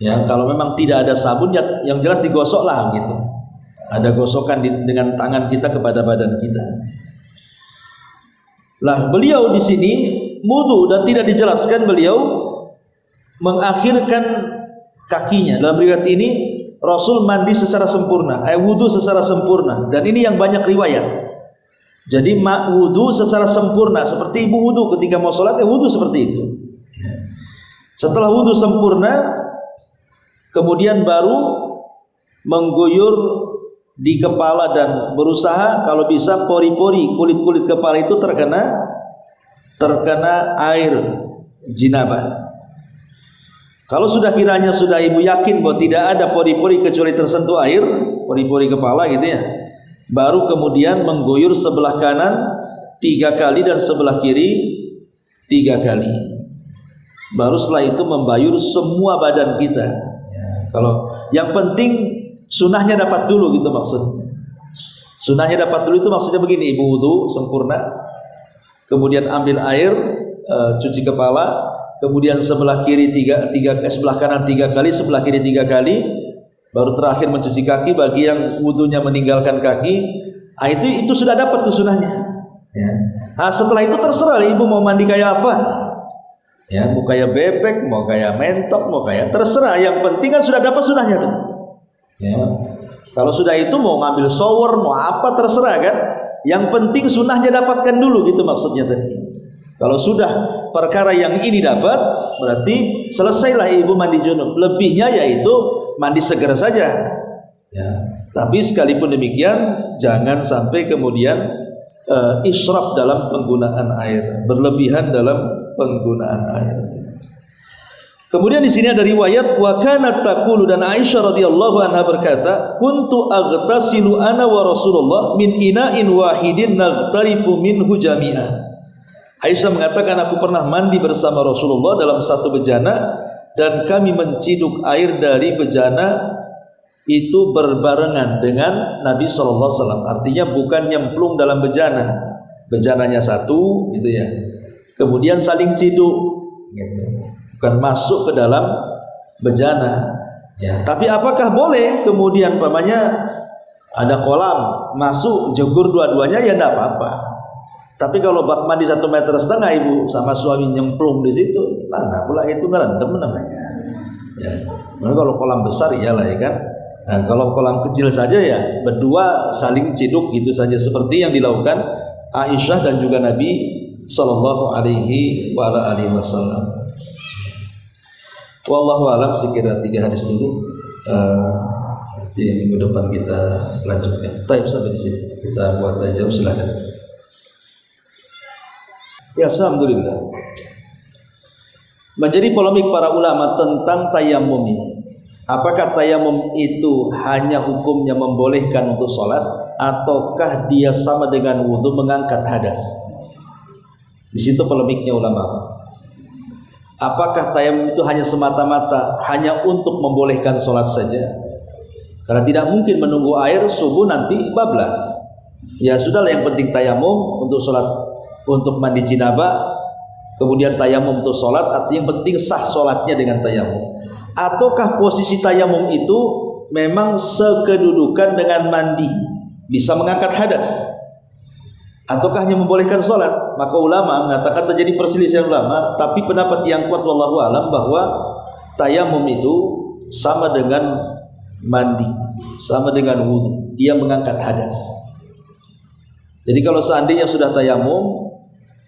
A: Ya, kalau memang tidak ada sabun ya yang jelas digosok lah gitu. Ada gosokan dengan tangan kita kepada badan kita. Lah beliau di sini wudu dan tidak dijelaskan beliau mengakhirkan kakinya. Dalam riwayat ini Rasul mandi secara sempurna, wudu secara sempurna, dan ini yang banyak riwayat. Jadi wudu secara sempurna seperti ibu wudu ketika mau sholat, wudu seperti itu. Setelah wudu sempurna, kemudian baru mengguyur di kepala dan berusaha kalau bisa pori-pori kulit kepala itu terkena air jinabah. Kalau kiranya sudah ibu yakin bahwa tidak ada pori-pori kecuali tersentuh air, pori-pori kepala gitu ya, baru kemudian mengguyur sebelah kanan 3 kali dan sebelah kiri 3 kali. Baru setelah itu membayur semua badan kita ya. Kalau yang penting sunahnya dapat dulu gitu maksudnya. Sunahnya dapat dulu itu maksudnya begini, ibu wudu sempurna, kemudian ambil air, cuci kepala, kemudian sebelah kiri sebelah kanan 3 kali, sebelah kiri 3 kali, baru terakhir mencuci kaki bagi yang wudunya meninggalkan kaki. Itu sudah dapat tuh sunahnya. Ya. Nah, setelah itu terserah ibu mau mandi kayak apa. Ya, mau kayak bebek, mau kayak mentok, mau kayak terserah. Yang penting kan sudah dapat sunahnya tuh. Ya. Kalau sudah itu mau ngambil shower, mau apa terserah kan. Yang penting sunahnya dapatkan dulu gitu maksudnya tadi. Kalau sudah perkara yang ini dapat, berarti selesailah ibu mandi junub. Lebihnya yaitu mandi segar saja. Ya. Tapi sekalipun demikian, jangan sampai kemudian israf dalam penggunaan air, berlebihan dalam penggunaan air. Kemudian di sini ada riwayat wa kanat taqulu, dan Aisyah radhiyallahu anha berkata, kuntu aghtasilu ana wa Rasulullah min ina'in wahidin naghtarifu minhu jami'a. Aisyah mengatakan, aku pernah mandi bersama Rasulullah dalam satu bejana dan kami menciduk air dari bejana itu berbarengan dengan Nabi SAW. Artinya bukan nyemplung dalam bejana, bejananya satu gitu ya, kemudian saling ciduk gitu. Bukan masuk ke dalam bejana ya. Tapi apakah boleh kemudian pamannya ada kolam masuk jegur dua-duanya? Ya tidak apa-apa. Tapi kalau bak mandi 1,5 meter ibu sama suami nyemplung di situ, mana pula itu ngerendam namanya. Ya. Nah, kalau kolam besar iyalah ya kan. Nah, kalau kolam kecil saja ya berdua saling ciduk gitu saja, seperti yang dilakukan Aisyah dan juga Nabi Sallallahu Alaihi Wasallam. Wallahu alam, sekira 3 hadis dulu. Nanti minggu depan kita lanjutkan. Taib sampai di sini. Kita buat aja, silakan. Ya, alhamdulillah. Menjadi polemik para ulama tentang tayamum ini. Apakah tayamum itu hanya hukumnya membolehkan untuk sholat, ataukah dia sama dengan wudhu mengangkat hadas? Di situ polemiknya ulama. Apakah tayamum itu hanya semata-mata hanya untuk membolehkan sholat saja? Karena tidak mungkin menunggu air subuh nanti bablas. Ya sudahlah, yang penting tayamum untuk sholat, untuk mandi jinabah, kemudian tayamum untuk sholat, artinya yang penting sah sholatnya dengan tayamum. Ataukah posisi tayamum itu memang sekedudukan dengan mandi, bisa mengangkat hadas, ataukah hanya membolehkan sholat? Maka ulama mengatakan terjadi perselisihan ulama, tapi pendapat yang kuat wallahu alam bahwa tayamum itu sama dengan mandi, sama dengan wudhu, dia mengangkat hadas. Jadi kalau seandainya sudah tayamum,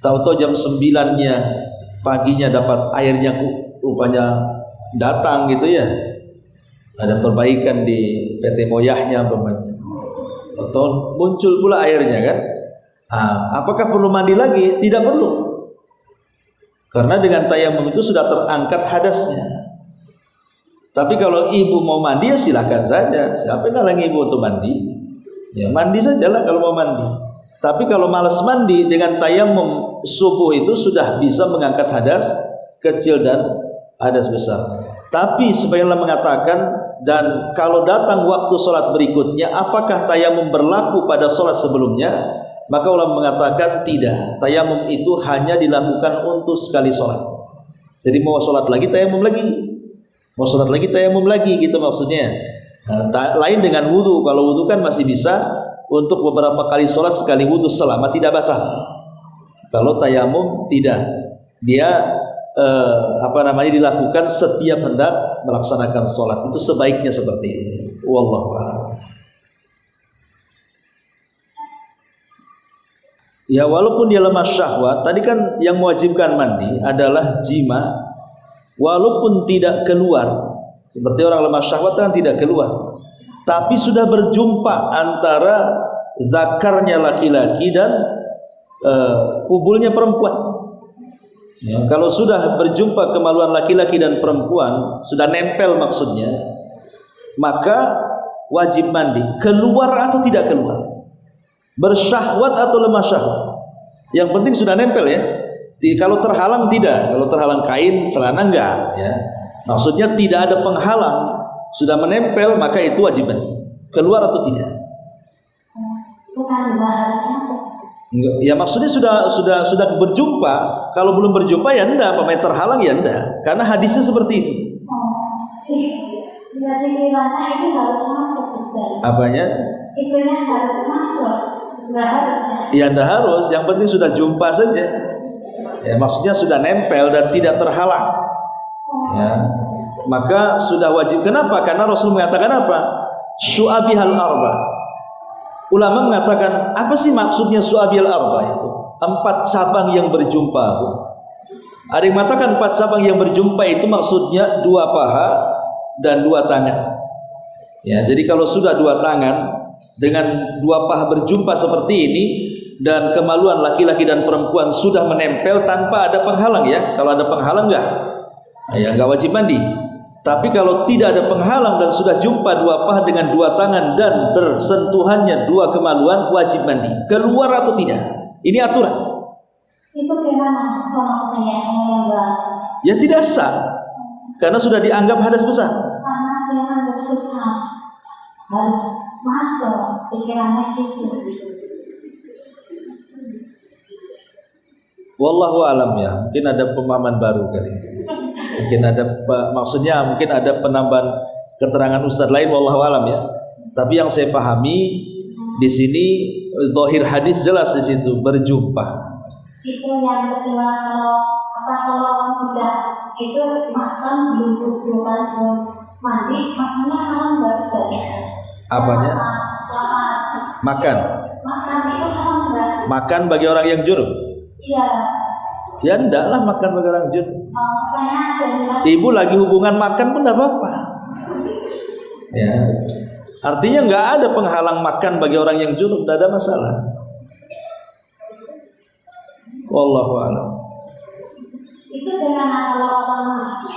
A: tahu-tahu jam 9-nya paginya dapat airnya rupanya datang gitu ya, ada perbaikan di PT Moyahnya umpamanya, atau muncul pula airnya kan, apakah perlu mandi lagi? Tidak perlu, karena dengan tayamum itu sudah terangkat hadasnya. Tapi kalau ibu mau mandi ya silakan saja, siapa yang ngalang ibu untuk mandi? Ya mandi sajalah kalau mau mandi. Tapi kalau malas mandi, dengan tayamum subuh itu sudah bisa mengangkat hadas kecil dan hadas besar. Tapi sebagian mengatakan, dan kalau datang waktu sholat berikutnya, apakah tayamum berlaku pada sholat sebelumnya? Maka ulama mengatakan tidak. Tayamum itu hanya dilakukan untuk sekali sholat. Jadi mau sholat lagi tayamum lagi, mau sholat lagi tayamum lagi, gitu maksudnya. Lain dengan wudhu. Kalau wudhu kan masih bisa untuk beberapa kali sholat sekali wudhu selama tidak batal. Kalau tayamum tidak, dia dilakukan setiap hendak melaksanakan sholat. Itu sebaiknya seperti itu. Wallahu a'lam. Ya walaupun dia lemah syahwat, tadi kan yang mewajibkan mandi adalah jima, walaupun tidak keluar. Seperti orang lemah syahwat kan tidak keluar, tapi sudah berjumpa antara zakarnya laki-laki dan kubulnya perempuan. Ya, kalau sudah berjumpa kemaluan laki-laki dan perempuan, sudah nempel maksudnya, maka wajib mandi. Keluar atau tidak keluar, bersyahwat atau lemah syahwat, yang penting sudah nempel ya. Kalau terhalang tidak, kalau terhalang kain, celana enggak ya. Maksudnya tidak ada penghalang, sudah menempel, maka itu wajib mandi. Keluar atau tidak?
B: Bukan harus masuk.
A: Ya maksudnya sudah berjumpa. Kalau belum berjumpa ya enggak, pemain terhalang ya enggak. Karena hadisnya seperti itu.
B: Berarti kirana itu harus masuk, Ustaz.
A: Apanya?
B: Itunya harus masuk. Enggak harus.
A: Ya enggak harus, yang penting sudah jumpa saja. Ya maksudnya sudah nempel dan tidak terhalang. Ya, maka sudah wajib. Kenapa? Karena Rasul mengatakan apa? Su'abihal arba. Ulama mengatakan, apa sih maksudnya su'abihal arba itu? 4 cabang yang berjumpa. Ada yang mengatakan 4 cabang yang berjumpa itu maksudnya 2 paha dan 2 tangan. Ya, jadi kalau sudah 2 tangan dengan 2 paha berjumpa seperti ini, dan kemaluan laki-laki dan perempuan sudah menempel tanpa ada penghalang ya. Kalau ada penghalang enggak wajib mandi. Tapi kalau tidak ada penghalang dan sudah jumpa 2 paha dengan 2 tangan dan bersentuhannya 2 kemaluan, wajib mandi. Keluar atau tidak? Ini aturan.
B: Itu gimana soalnya yang
A: Ya tidak sah, karena sudah dianggap hadas besar.
B: Karena dia kan suka harus masuk pikirannya gitu.
A: Wallahu alam ya, mungkin ada pemahaman baru kali. Mungkin ada maksudnya mungkin ada penambahan keterangan ustaz lain, wallahu alam ya. Tapi yang saya pahami di sini zahir hadis jelas di situ berjumpa.
B: Itu yang kedua, kalau tidak itu makan belum mandi, makannya haram enggak Ustaz?
A: Apanya? Makan.
B: Makan itu haram enggak?
A: Makan bagi orang yang junub.
B: Iya.
A: Ya ndaklah makan bagi orang junub.
B: Makanya ada
A: Ibu lagi hubungan makan pun enggak apa-apa. Ya. Artinya nggak ada penghalang makan bagi orang yang junub, tidak ada masalah. Wallahu a'lam.
B: Itu dengan kalau orang masuk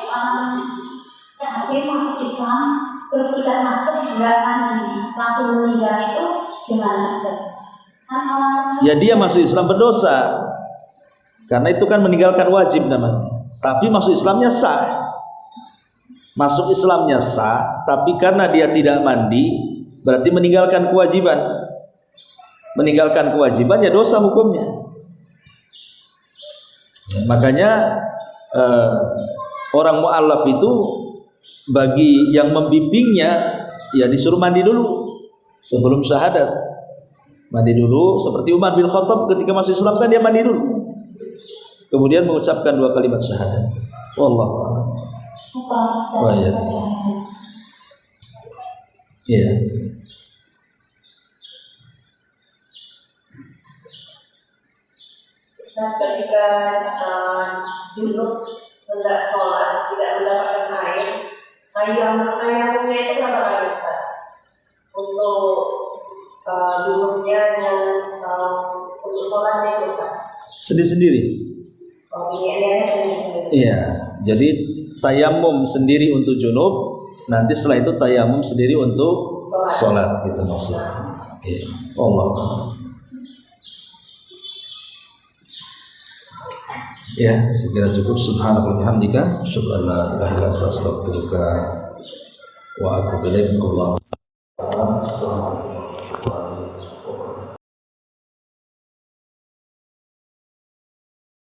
B: Islam terus tidak masuk nggak mandi langsung meninggal itu gimana Ustaz? Kan orang
A: Ya dia masuk Islam berdosa, karena itu kan meninggalkan wajib namanya. Tapi masuk Islamnya sah. Masuk Islamnya sah, tapi karena dia tidak mandi, berarti meninggalkan kewajiban. Meninggalkan kewajiban ya dosa hukumnya. Makanya orang mu'allaf itu bagi yang membimbingnya ya disuruh mandi dulu sebelum syahadat. Mandi dulu seperti Umar bin Khattab ketika masuk Islam kan dia mandi dulu. Kemudian mengucapkan 2 kalimat syahadat. Wallahu a'lam. Oh iya. Iya.
C: Ustaz, ketika junub hendak sholat tidak mendapatkan air, tayamumnya itu berapa kali Ustaz? Untuk junubnya dan untuk sholatnya itu Ustaz?
A: Sendiri-sendiri.
C: Oh, ini sendiri-sendiri.
A: Iya. Jadi tayamum sendiri untuk junub, nanti setelah itu tayamum sendiri untuk sholat gitu maksudnya. Iya. Allah. Ya, saya kira cukup. Subhanallah bihamdika, asyhadu an la ilaha illa anta astaghfiruka wa atubu ilaik.